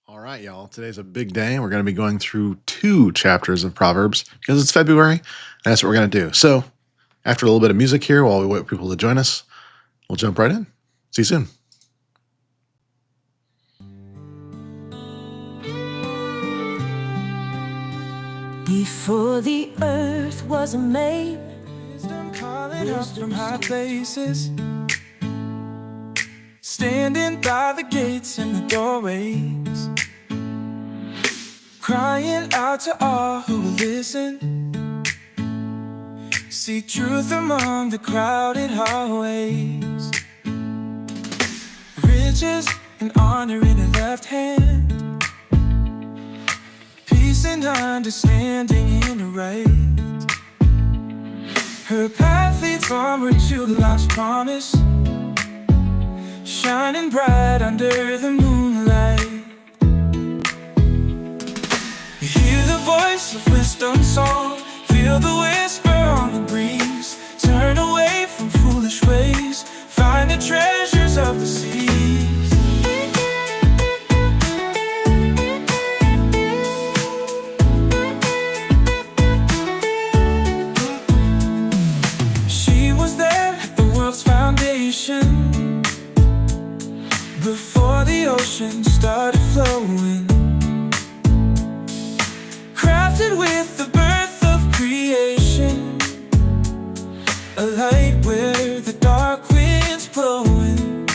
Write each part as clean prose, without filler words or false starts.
All right, y'all. Today's a big day. We're going to be going through two chapters of Proverbs because it's February, and that's what we're going to do. So, after a little bit of music here while we wait for people to join us, we'll jump right in. See you soon. Before the earth was made, wisdom calling up from high places, standing by the gates and the doorways, crying out to all who will listen, seek truth among the crowded hallways. Riches and honor in her left hand, peace and understanding in her right. Her path leads onward to life's promise, shining bright under the moonlight. You hear the voice of wisdom's song, feel the whisper on the breeze. Turn away from foolish ways, find the treasures of the seas. She was there at the world's foundation, before the ocean started flowing, crafted with the birth of creation, a light where the dark wind's blowing.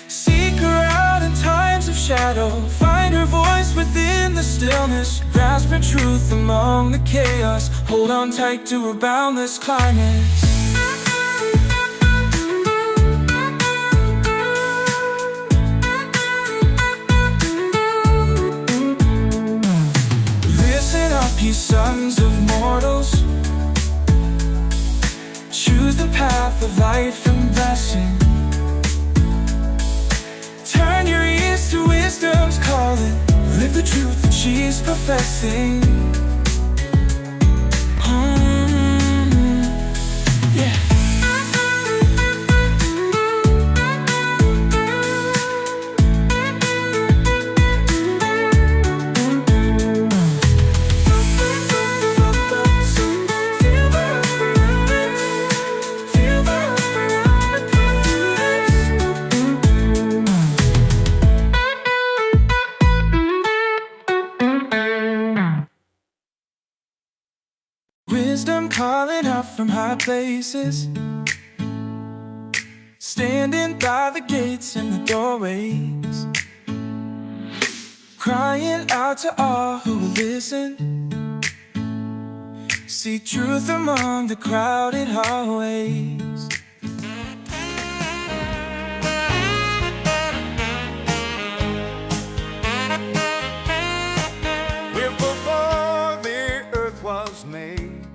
Seek her out in times of shadow, find her voice within the stillness, grasp her truth among the chaos, hold on tight to her boundless climates. You sons of mortals, choose the path of life and blessing. Turn your ears to wisdom's calling, live the truth that she's professing. Yeah. Wisdom calling out from high places, standing by the gates and the doorways, crying out to all who will listen, seek truth among the crowded hallways. Before the earth was made,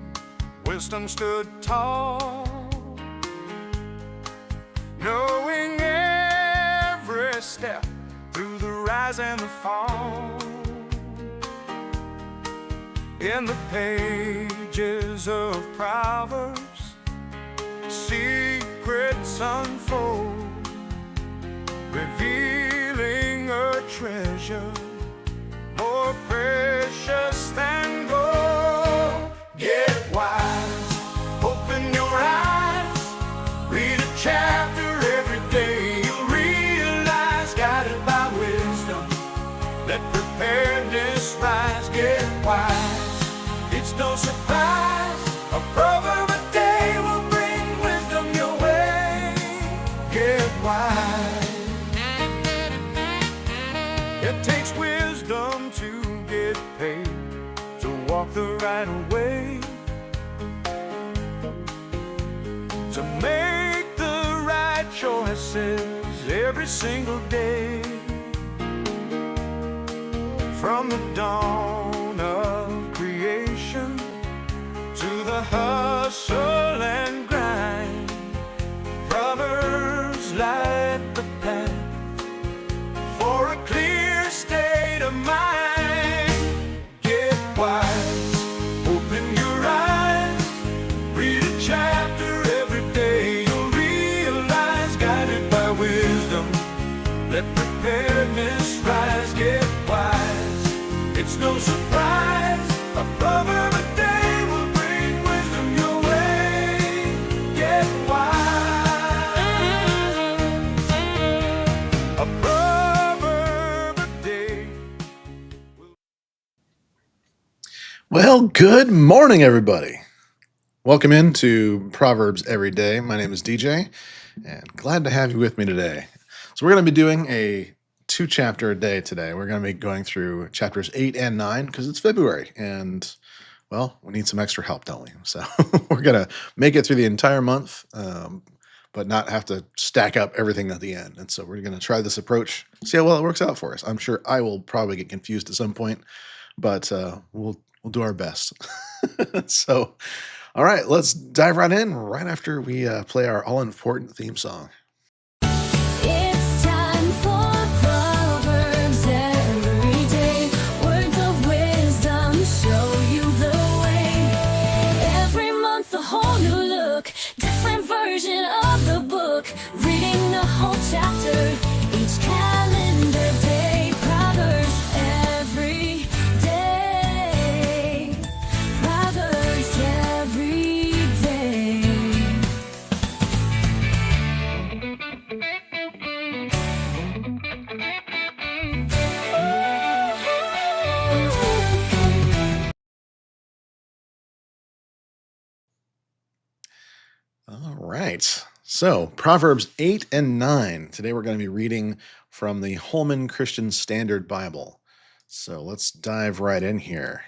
wisdom stood tall, knowing every step through the rise and the fall. In the pages of Proverbs, secrets unfold, revealing a treasure more precious than gold. Get wise, open your eyes, read a chapter every day. You'll realize, guided by wisdom, let preparedness rise. Get wise, it's no surprise, a proverb a day will bring wisdom your way. Get wise. It takes wisdom to get paid, to walk the right way, to make the right choices every single day. From the dawn of creation to the hustle and grind, Proverbs light the path for a clear state of mind. Get wise, open your eyes, read a chapter every day. You'll realize, guided by wisdom, let preparedness rise. no surprise. A proverb a day will bring wisdom your way. Get wise. A proverb a day. Well, good morning, everybody. Welcome into Proverbs Every Day. My name is DJ, and glad to have you with me today. So we're going to be doing a 2-chapter a day today. We're going to be going through chapters 8 and 9 because it's February, and well, we need some extra help, don't we? So we're going to make it through the entire month, but not have to stack up everything at the end. And so we're going to try this approach, see how well it works out for us. I'm sure I will probably get confused at some point, but we'll do our best. So, all right, let's dive right in right after we play our all-important theme song. It's time for Proverbs every day. Words of wisdom show you the way. Every month a whole new look, different version of the book. Reading the whole chapter each calendar day. Proverbs every day. Proverbs every day. All right. So, Proverbs 8 and 9. Today we're going to be reading from the Holman Christian Standard Bible. So, let's dive right in here.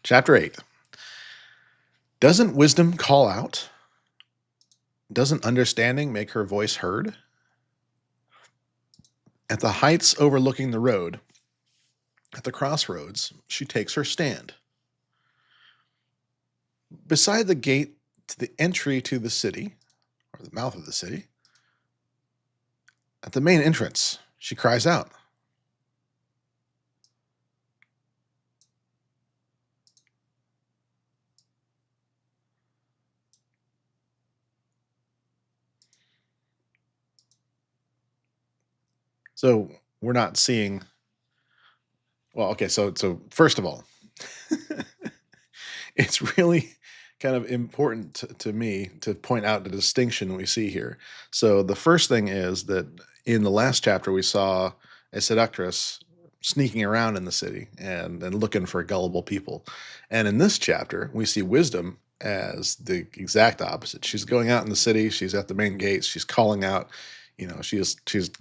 Chapter 8. Doesn't wisdom call out? Doesn't understanding make her voice heard? At the heights overlooking the road, at the crossroads, she takes her stand. Beside the gate to the entry to the city, or the mouth of the city, at the main entrance, she cries out. So we're not seeing. Well, okay. So first of all, it's really kind of important to me to point out the distinction we see here. So the first thing is that in the last chapter we saw a seductress sneaking around in the city and looking for gullible people, and in this chapter we see wisdom as the exact opposite. She's going out in the city. She's at the main gates. She's calling out. She's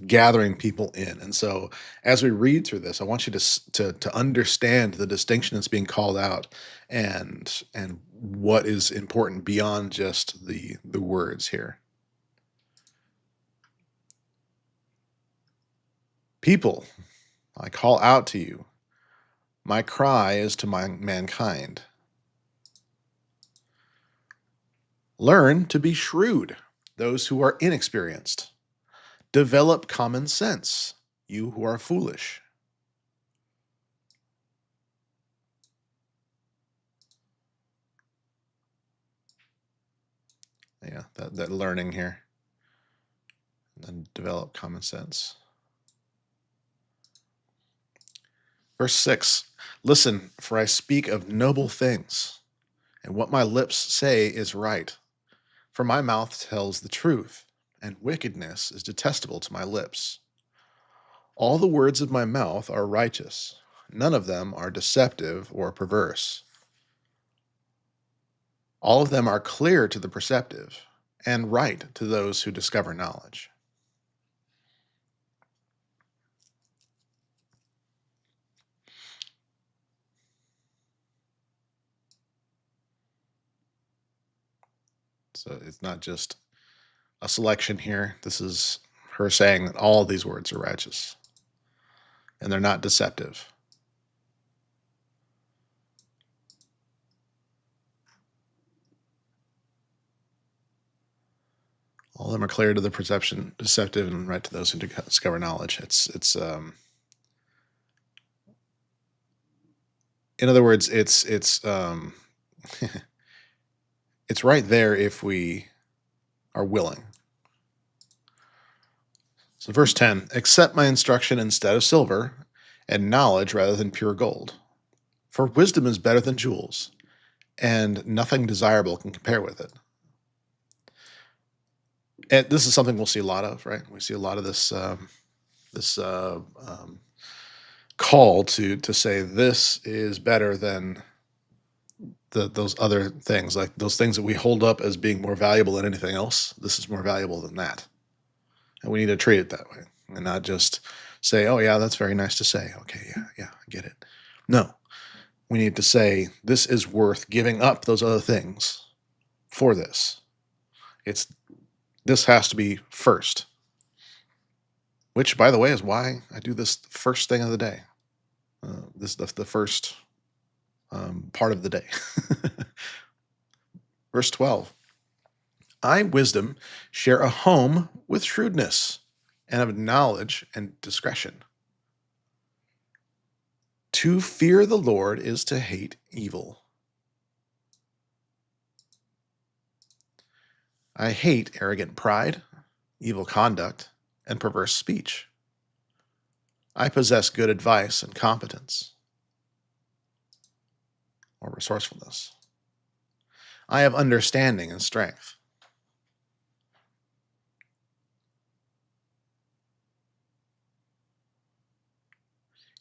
gathering people in. And so as we read through this, I want you to understand the distinction that's being called out and what is important beyond just the words here. People, I call out to you. My cry is to mankind. Learn to be shrewd, those who are inexperienced. Develop common sense, you who are foolish. Yeah, that learning here. And then develop common sense. Verse 6, listen, for I speak of noble things, and what my lips say is right. For my mouth tells the truth, and wickedness is detestable to my lips. All the words of my mouth are righteous. None of them are deceptive or perverse. All of them are clear to the perceptive, and right to those who discover knowledge. So it's not just a selection here. This is her saying that all of these words are righteous, and they're not deceptive. All of them are clear to the perception, deceptive, and right to those who discover knowledge. It's in other words, it's it's right there if we are willing. So, verse 10, accept my instruction instead of silver, and knowledge rather than pure gold. For wisdom is better than jewels, and nothing desirable can compare with it. And this is something we'll see a lot of, right? We see a lot of this call to say this is better than those other things, like those things that we hold up as being more valuable than anything else. This is more valuable than that, and we need to treat it that way, and not just say, "Oh yeah, that's very nice to say." Okay, yeah, I get it. No, we need to say this is worth giving up those other things for this. This has to be first. Which, by the way, is why I do this first thing of the day. This is the first part of the day. Verse 12, I, wisdom, share a home with shrewdness, and of knowledge and discretion. To fear the Lord is to hate evil. I hate arrogant pride, evil conduct, and perverse speech. I possess good advice and competence, or resourcefulness. I have understanding and strength.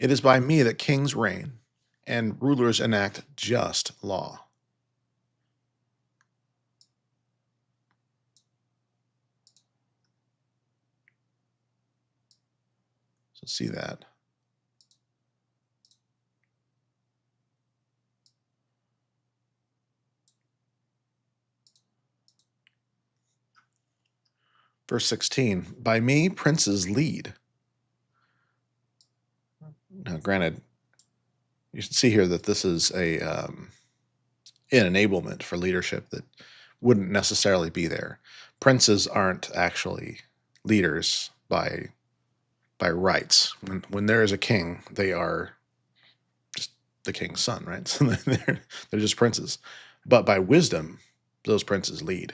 It is by me that kings reign and rulers enact just law. So see that. Verse 16, by me princes lead. Now, granted, you should see here that this is an enablement for leadership that wouldn't necessarily be there. Princes aren't actually leaders by rights. When there is a king, they are just the king's son, right? So they're just princes. But by wisdom, those princes lead.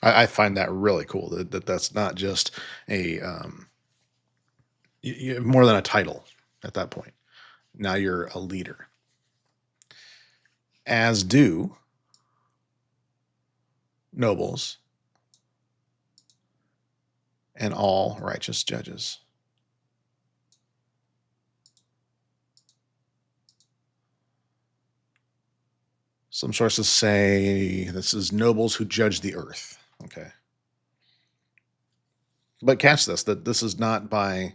I find that really cool. That's not just a more than a title at that point. Now you're a leader. As do nobles and all righteous judges. Some sources say this is nobles who judge the earth. Okay. But catch this, that this is not by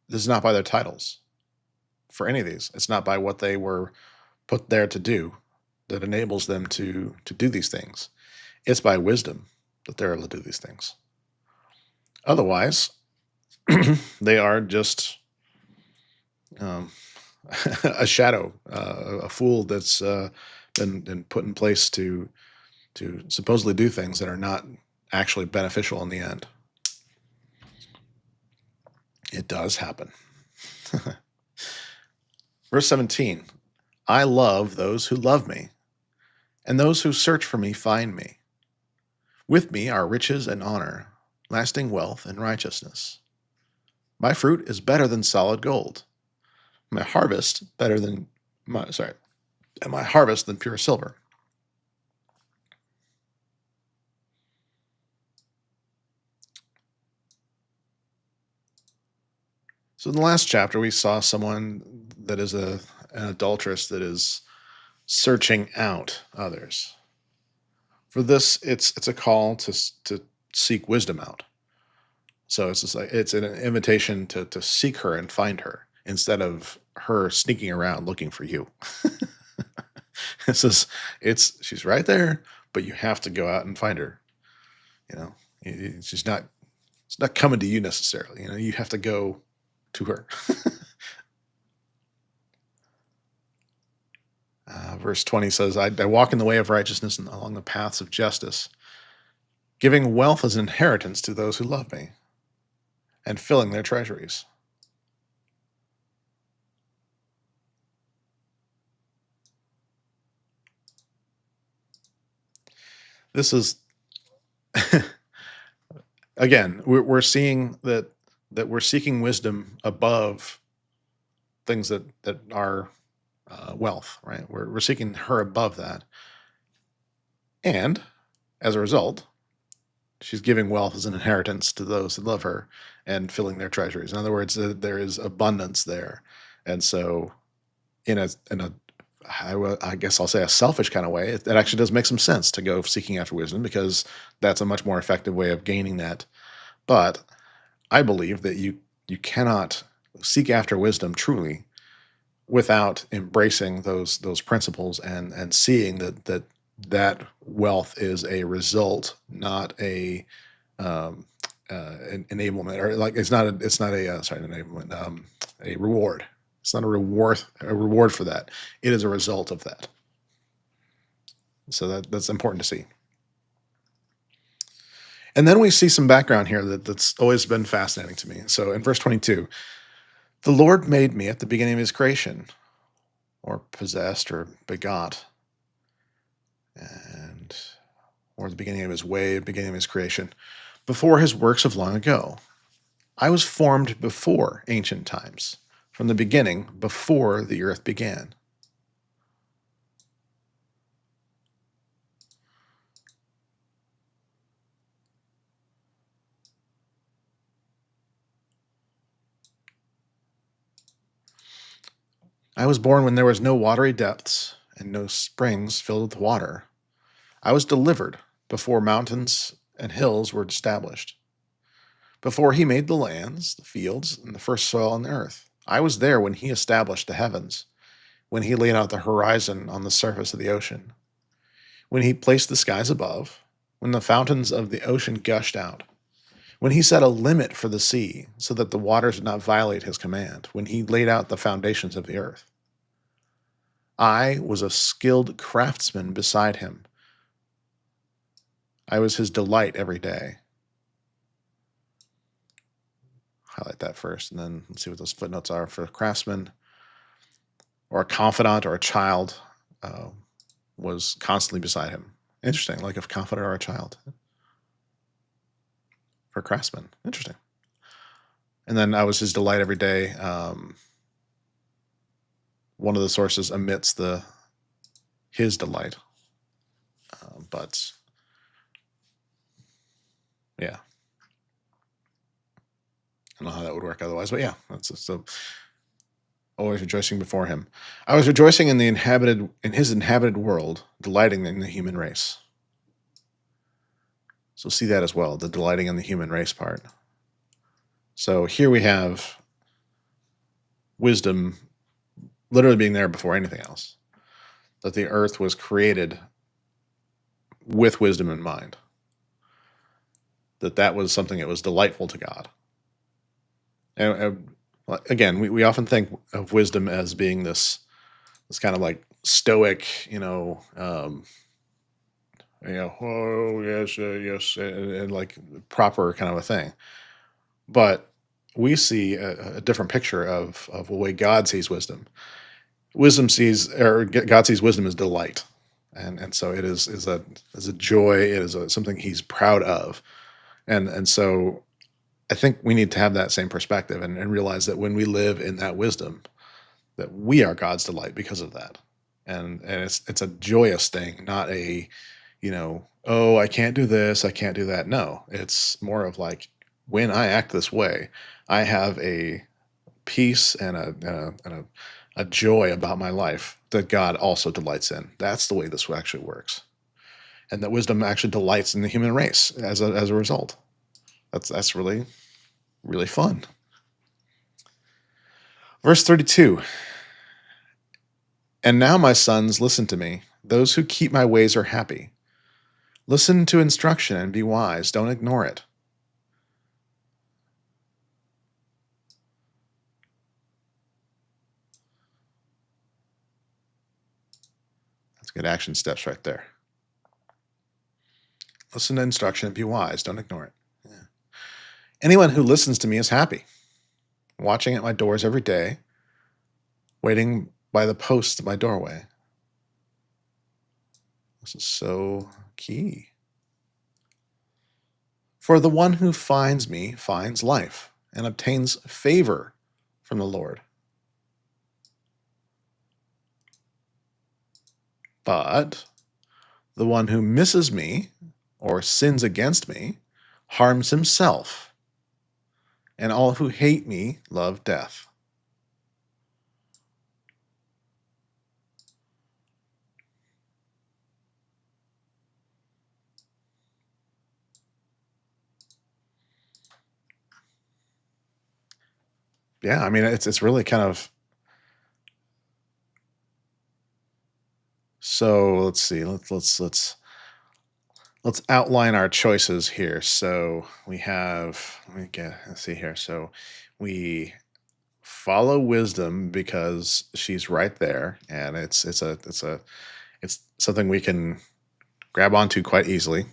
their titles for any of these. It's not by what they were put there to do that enables them to do these things. It's by wisdom that they're able to do these things. Otherwise, they are just a shadow, a fool that's been put in place to supposedly do things that are not actually beneficial in the end. It does happen. Verse 17, I love those who love me, and those who search for me find me. With me are riches and honor, lasting wealth and righteousness. My fruit is better than solid gold. My harvest than pure silver. So in the last chapter, we saw someone that is an adulteress that is searching out others. For this, it's a call to seek wisdom out. So it's just like it's an invitation to seek her and find her instead of her sneaking around looking for you. She's right there, but you have to go out and find her. You know, it's not coming to you necessarily. You know, you have to go to her. Verse 20 says, I walk in the way of righteousness and along the paths of justice, giving wealth as an inheritance to those who love me, and filling their treasuries. This is again, we're seeing that we're seeking wisdom above things that are wealth, right? We're seeking her above that, and as a result, she's giving wealth as an inheritance to those that love her and filling their treasuries. In other words, there is abundance there, and so in a I guess I'll say a selfish kind of way, it actually does make some sense to go seeking after wisdom because that's a much more effective way of gaining that. But I believe that you cannot seek after wisdom truly without embracing those principles and seeing that wealth is a result, not a enablement, or like it's not a sorry, an enablement, a reward. It's not a reward for that. It is a result of that. So that's important to see. And then we see some background here that's always been fascinating to me. So in verse 22, the Lord made me at the beginning of his creation, or possessed, or begot, and or the beginning of his way, beginning of his creation, before his works of long ago. I was formed before ancient times, from the beginning, before the earth began. I was born when there was no watery depths and no springs filled with water. I was delivered before mountains and hills were established, before he made the lands, the fields, and the first soil on the earth. I was there when he established the heavens, when he laid out the horizon on the surface of the ocean, when he placed the skies above, when the fountains of the ocean gushed out, when he set a limit for the sea so that the waters did not violate his command, when he laid out the foundations of the earth. I was a skilled craftsman beside him. I was his delight every day. Highlight that first, and then let's see what those footnotes are for a craftsman, or a confidant, or a child was constantly beside him. Interesting, like a confidant or a child. For a craftsman, interesting. And then I was his delight every day. One of the sources omits his delight, but yeah, I don't know how that would work otherwise, but yeah, that's so always rejoicing before him. I was rejoicing in his inhabited world, delighting in the human race. So see that as well, the delighting in the human race part. So here we have wisdom literally being there before anything else. That the earth was created with wisdom in mind. That was something that was delightful to God. And again, we often think of wisdom as being this kind of like stoic, oh yes, yes, and like proper kind of a thing. But we see a different picture of the way God sees wisdom. God sees wisdom as delight, and so it is a joy. It is something He's proud of, and so I think we need to have that same perspective and realize that when we live in that wisdom, that we are God's delight because of that, and it's a joyous thing, not a oh, I can't do this, I can't do that. No, it's more of like, when I act this way, I have a peace and a joy about my life that God also delights in. That's the way this actually works, and that wisdom actually delights in the human race as a result. That's really, really fun. Verse 32. And now, my sons, listen to me. Those who keep my ways are happy. Listen to instruction and be wise. Don't ignore it. That's good action steps right there. Listen to instruction and be wise. Don't ignore it. Yeah. Anyone who listens to me is happy. Watching at my doors every day, waiting by the posts at my doorway. This is so key. For the one who finds me finds life and obtains favor from the Lord. But the one who misses me or sins against me harms himself, and all who hate me love death. Yeah, I mean, it's really kind of, so let's see. Let's outline our choices here. So we have, let's see here. So we follow wisdom because she's right there, and it's something we can grab onto quite easily.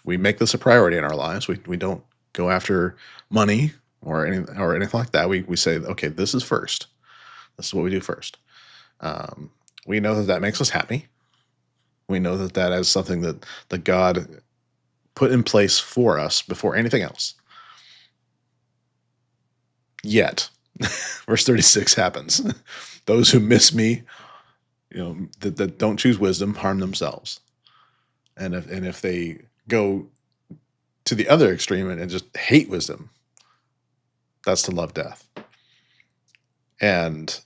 We make this a priority in our lives. We don't go after money or anything like that. We say, okay, this is first. This is what we do first. We know that makes us happy. We know that is something that God put in place for us before anything else. Yet, verse 36 happens. Those who miss me, that don't choose wisdom, harm themselves. And if they go to the other extreme and just hate wisdom, that's to love death. And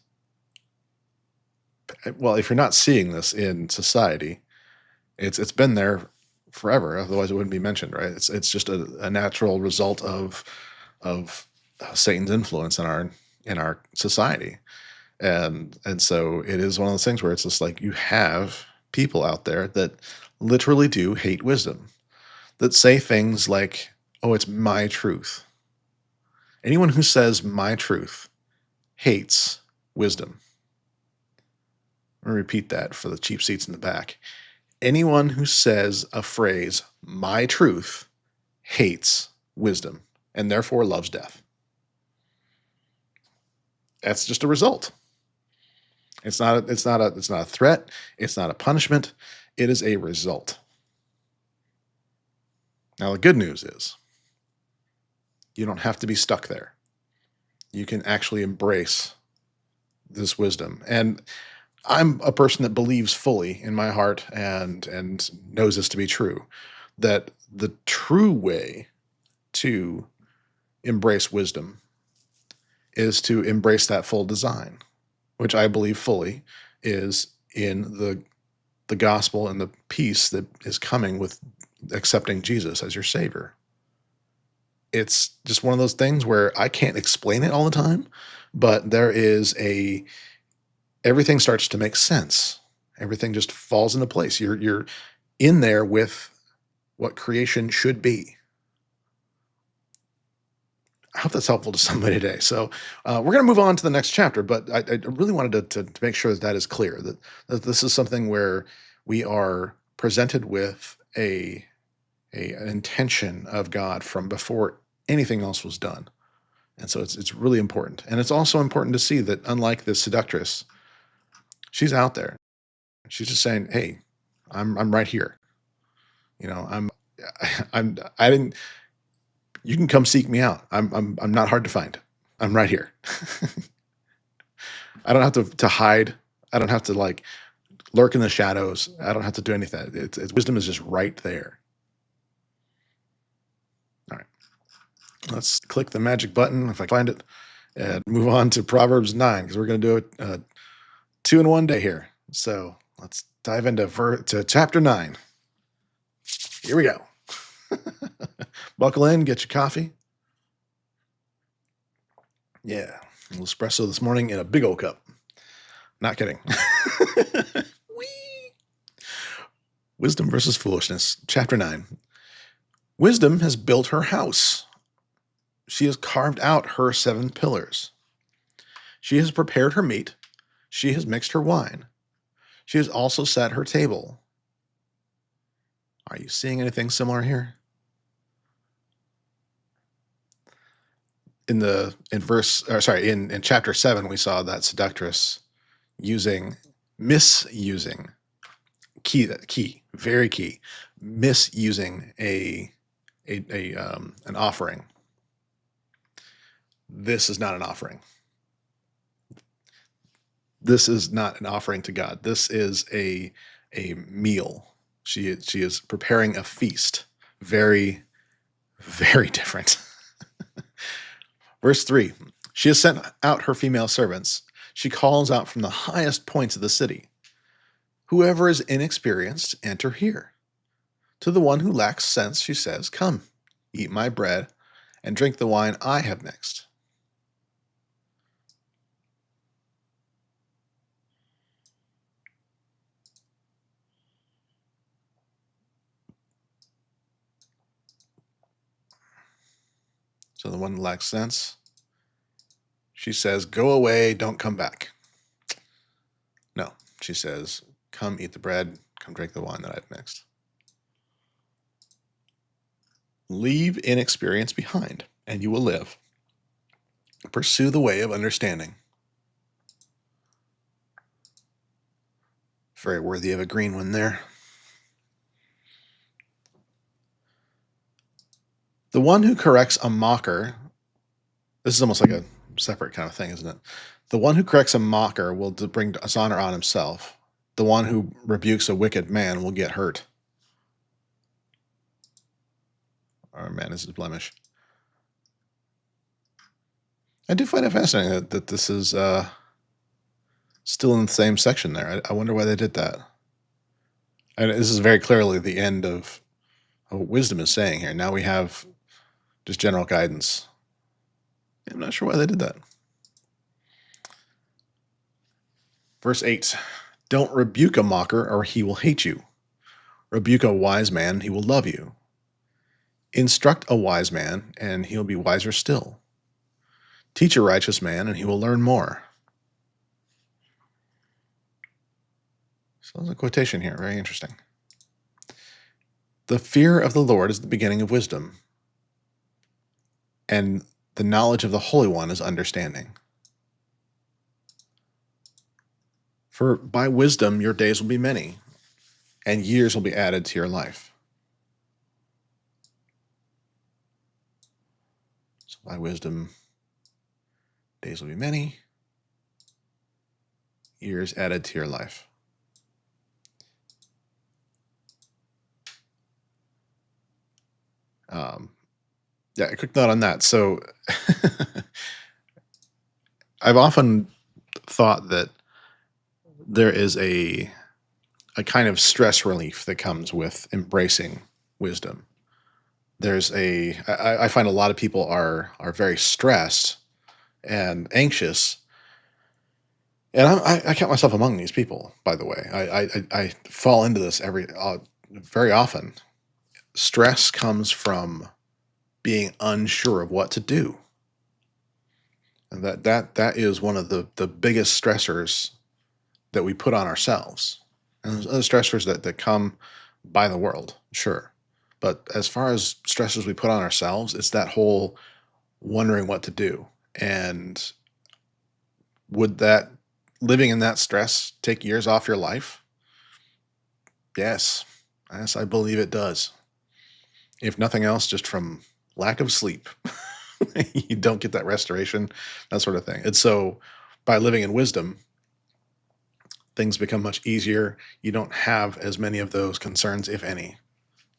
well, if you're not seeing this in society, it's been there forever. Otherwise, it wouldn't be mentioned, right? It's just a natural result of Satan's influence in our society, and so it is one of those things where it's just like you have people out there that literally do hate wisdom, that say things like, "Oh, it's my truth." Anyone who says "my truth" hates wisdom. I'm gonna repeat that for the cheap seats in the back. Anyone who says a phrase, "my truth," hates wisdom and therefore loves death. That's just a result. It's not a threat. It's not a punishment. It is a result. Now, the good news is you don't have to be stuck there. You can actually embrace this wisdom. And I'm a person that believes fully in my heart and knows this to be true, that the true way to embrace wisdom is to embrace that full design, which I believe fully is in the gospel and the peace that is coming with accepting Jesus as your Savior. It's just one of those things where I can't explain it all the time, but everything starts to make sense. Everything just falls into place. You're in there with what creation should be. I hope that's helpful to somebody today. So we're going to move on to the next chapter, but I really wanted to make sure that is clear, that this is something where we are presented with an intention of God from before anything else was done. And so it's really important. And it's also important to see that unlike this seductress, she's out there. She's just saying, "Hey, I'm right here. I didn't. You can come seek me out. I'm not hard to find. I'm right here. I don't have to hide. I don't have to lurk in the shadows. I don't have to do anything. Wisdom is just right there." All right. Let's click the magic button if I find it and move on to Proverbs 9, because we're going to do it 2 in 1 day here. So let's dive into chapter 9. Here we go. Buckle in, get your coffee. Yeah, a little espresso this morning in a big old cup. Not kidding. Whee! Wisdom versus foolishness. Chapter 9. Wisdom has built her house. She has carved out her 7 pillars. She has prepared her meat. She has mixed her wine. She has also set her table. Are you seeing anything similar here? In chapter 7, we saw that seductress misusing, very key, misusing a an offering. This is not an offering. This is not an offering to God. This is a meal. She is preparing a feast. Very, very different. Verse 3, she has sent out her female servants. She calls out from the highest points of the city. Whoever is inexperienced, enter here. To the one who lacks sense, she says, come, eat my bread and drink the wine I have mixed. So the one who lacks sense, she says, go away, don't come back. No, she says, come eat the bread, come drink the wine that I've mixed. Leave inexperience behind, and you will live. Pursue the way of understanding. Very worthy of a green one there. The one who corrects a mocker, this is almost like a separate kind of thing, isn't it? The one who corrects a mocker will bring dishonor on himself. The one who rebukes a wicked man will get hurt. Or man is his blemish. I do find it fascinating that this is still in the same section there. I wonder why they did that. And this is very clearly the end of what wisdom is saying here. Now we have just general guidance. I'm not sure why they did that. Verse 8, don't rebuke a mocker or he will hate you. Rebuke a wise man, he will love you. Instruct a wise man, and he'll be wiser still. Teach a righteous man, and he will learn more. So there's a quotation here, very interesting. The fear of the Lord is the beginning of wisdom, and the knowledge of the Holy One is understanding. For by wisdom your days will be many, and years will be added to your life. So by wisdom, days will be many, years added to your life. Yeah, a quick note on that. So I've often thought that there is a kind of stress relief that comes with embracing wisdom. There's I find a lot of people are very stressed and anxious, and I count myself among these people. By the way, I fall into this very often. Stress comes from being unsure of what to do, and that is one of the biggest stressors that we put on ourselves. And there's other stressors that come by the world, sure. But as far as stressors we put on ourselves, it's that whole wondering what to do. And would that living in that stress take years off your life? Yes. Yes, I believe it does. If nothing else, just from lack of sleep. You don't get that restoration, that sort of thing. And so by living in wisdom, things become much easier. You don't have as many of those concerns, if any,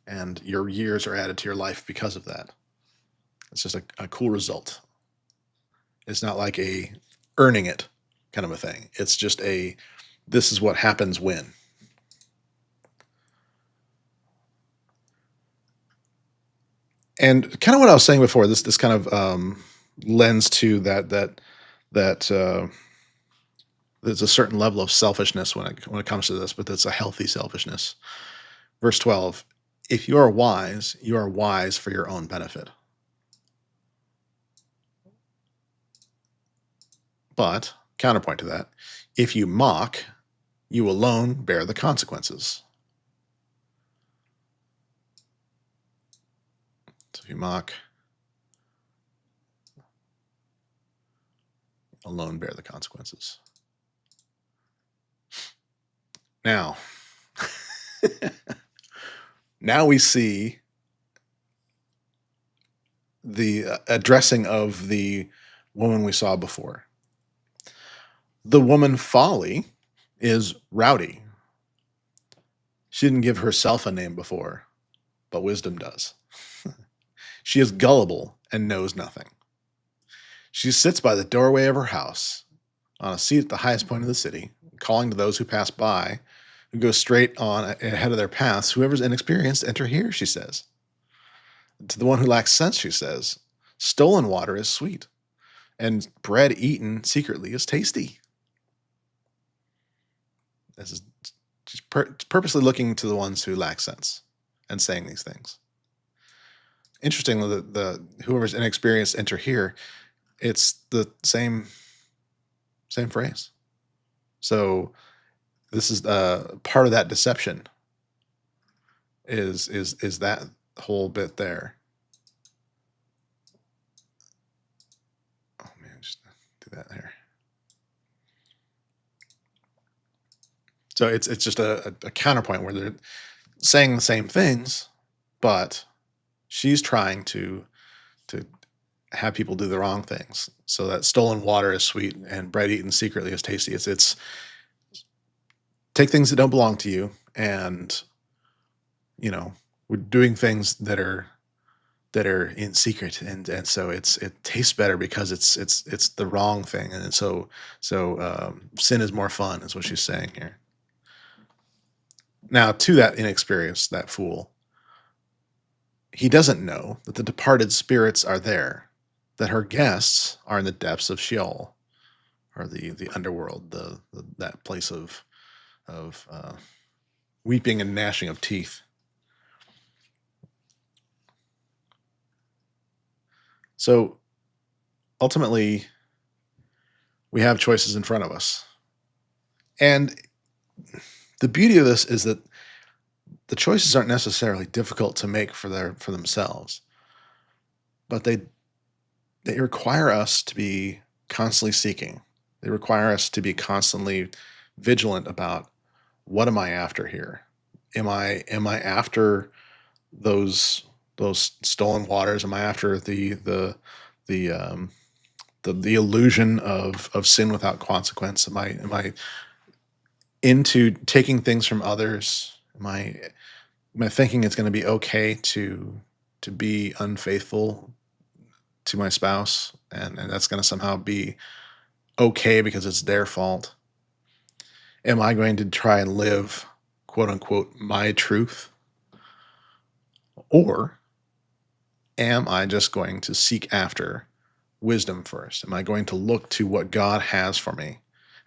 and your years are added to your life because of that. It's just a cool result. It's not like a earning it kind of a thing. It's just this is what happens when. And kind of what I was saying before, this kind of lends to that there's a certain level of selfishness when it comes to this, but that's a healthy selfishness. Verse 12, if you are wise for your own benefit. But, counterpoint to that, if you mock, you alone bear the consequences. So if you mock, alone bear the consequences. Now, now we see the addressing of the woman we saw before. The woman Folly is rowdy. She didn't give herself a name before, but wisdom does. She is gullible and knows nothing. She sits by the doorway of her house, on a seat at the highest point of the city, calling to those who pass by, who go straight on ahead of their paths. Whoever's inexperienced, enter here, she says. To the one who lacks sense, she says, stolen water is sweet, and bread eaten secretly is tasty. This is she's purposely looking to the ones who lack sense and saying these things. Interestingly, the whoever's inexperienced, enter here. It's the same phrase. So this is part of that deception. Is that whole bit there? Oh man, just do that there. So it's just a counterpoint where they're saying the same things, but she's trying to have people do the wrong things. So that stolen water is sweet and bread eaten secretly is tasty. It's take things that don't belong to you, and we're doing things that are in secret, and so it tastes better because it's the wrong thing, and so sin is more fun, is what she's saying here. Now, to that inexperienced, that fool, he doesn't know that the departed spirits are there, that her guests are in the depths of Sheol, or the underworld, that place of weeping and gnashing of teeth. So ultimately, we have choices in front of us. And the beauty of this is that the choices aren't necessarily difficult to make for themselves, but they require us to be constantly seeking. They require us to be constantly vigilant about, what am I after here? Am I after those stolen waters? Am I after the illusion of sin without consequence? Am I into taking things from others? Am I thinking it's going to be okay to be unfaithful to my spouse, and that's going to somehow be okay because it's their fault? Am I going to try and live, quote unquote, my truth? Or am I just going to seek after wisdom first? Am I going to look to what God has for me?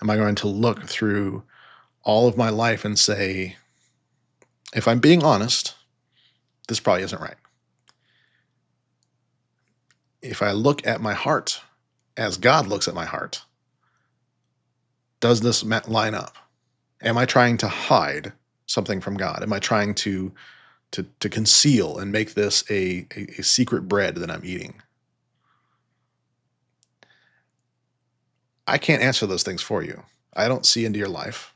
Am I going to look through all of my life and say, if I'm being honest, this probably isn't right? If I look at my heart as God looks at my heart, does this line up? Am I trying to hide something from God? Am I trying to conceal and make this a secret bread that I'm eating? I can't answer those things for you. I don't see into your life.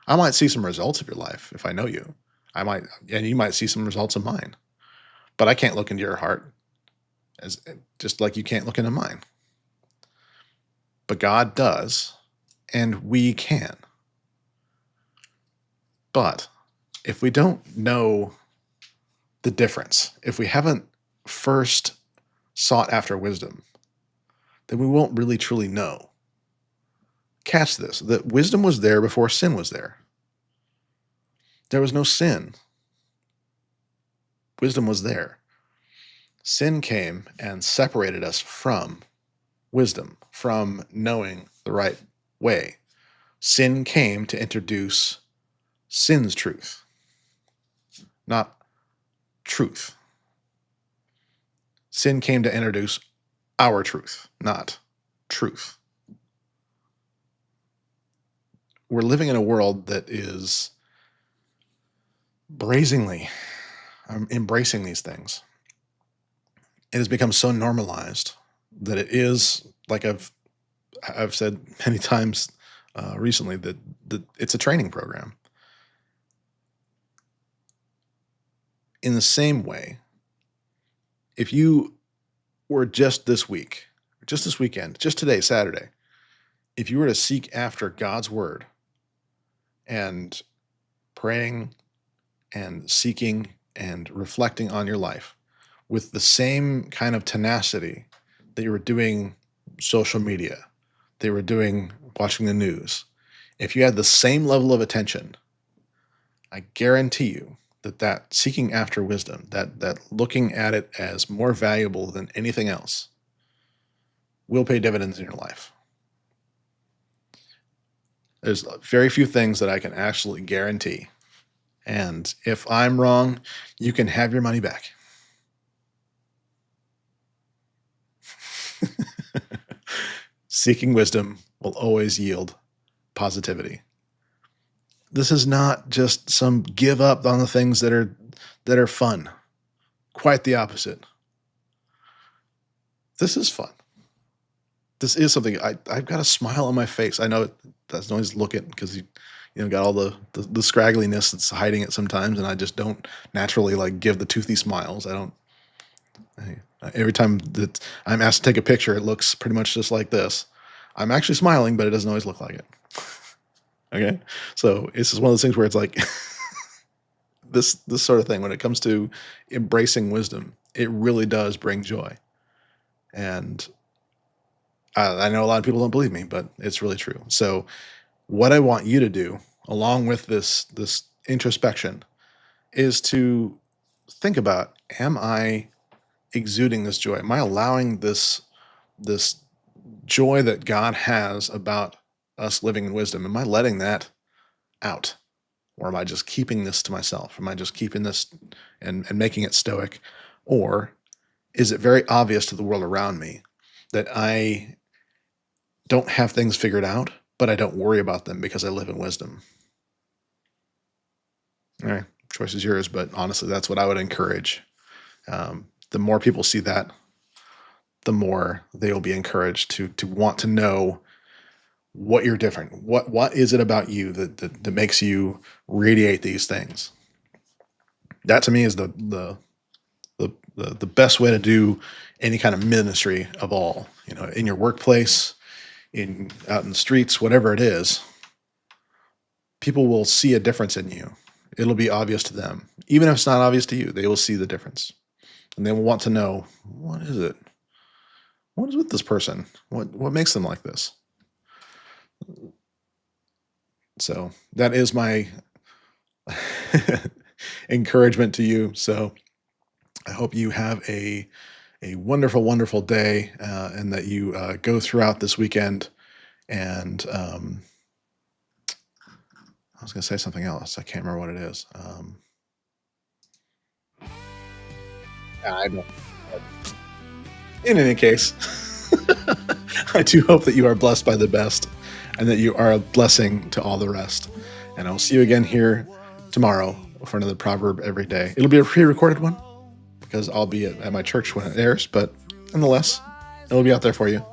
I might see some results of your life if I know you. And you might see some results of mine. But I can't look into your heart, as just like you can't look into mine. But God does, and we can. But if we don't know the difference, if we haven't first sought after wisdom, then we won't really truly know. Catch this, that wisdom was there before sin was there. There was no sin. Wisdom was there. Sin came and separated us from wisdom, from knowing the right way. Sin came to introduce sin's truth, not truth. Sin came to introduce our truth, not truth. We're living in a world that is brazenly embracing these things. It has become so normalized that it is, like I've said many times recently, that it's a training program. In the same way, if you or just this week, just this weekend, just today, Saturday, if you were to seek after God's word and praying and seeking and reflecting on your life with the same kind of tenacity that you were doing social media, they were doing watching the news, if you had the same level of attention, I guarantee you that seeking after wisdom, that looking at it as more valuable than anything else, will pay dividends in your life. There's very few things that I can actually guarantee. And if I'm wrong, you can have your money back. Seeking wisdom will always yield positivity. This is not just some give up on the things that are fun. Quite the opposite. This is fun. This is something I've got a smile on my face. I know it doesn't always look it because you got all the scraggliness that's hiding it sometimes, and I just don't naturally like give the toothy smiles. Every time that I'm asked to take a picture, it looks pretty much just like this. I'm actually smiling, but it doesn't always look like it. Okay, so it's just one of those things where it's like this sort of thing. When it comes to embracing wisdom, it really does bring joy, and I know a lot of people don't believe me, but it's really true. So, what I want you to do, along with this introspection, is to think about: am I exuding this joy? Am I allowing this joy that God has about us living in wisdom? Am I letting that out? Or am I just keeping this to myself? Am I just keeping this and making it stoic? Or is it very obvious to the world around me that I don't have things figured out, but I don't worry about them because I live in wisdom? All right, choice is yours, but honestly, that's what I would encourage. The more people see that, the more they will be encouraged to want to know what you're different. What is it about you that makes you radiate these things? That to me is the best way to do any kind of ministry of all. In your workplace, out in the streets, whatever it is, people will see a difference in you. It'll be obvious to them. Even if it's not obvious to you, they will see the difference. And they will want to know, what is it? What is with this person? What makes them like this? So that is my encouragement to you. So I hope you have a wonderful, wonderful day, and that you go throughout this weekend. And I was going to say something else. I can't remember what it is. I don't. In any case, I do hope that you are blessed by the best and that you are a blessing to all the rest. And I'll see you again here tomorrow for another proverb every day. It'll be a pre-recorded one because I'll be at my church when it airs, but nonetheless, it'll be out there for you.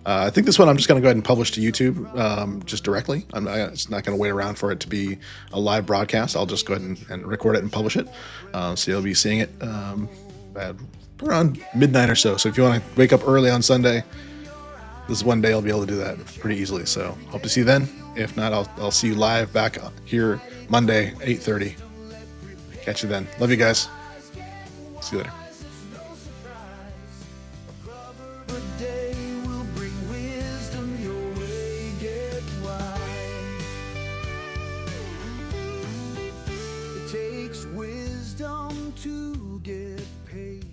I think this one I'm just going to go ahead and publish to YouTube just directly. It's not going to wait around for it to be a live broadcast. I'll just go ahead and record it and publish it. So you'll be seeing it around midnight or so. So if you want to wake up early on Sunday, this is one day I'll be able to do that pretty easily. So hope to see you then. If not, I'll see you live back here Monday, 8:30. Catch you then. Love you guys. See you later. A day will bring wisdom your way, get wise. It takes wisdom to get paid.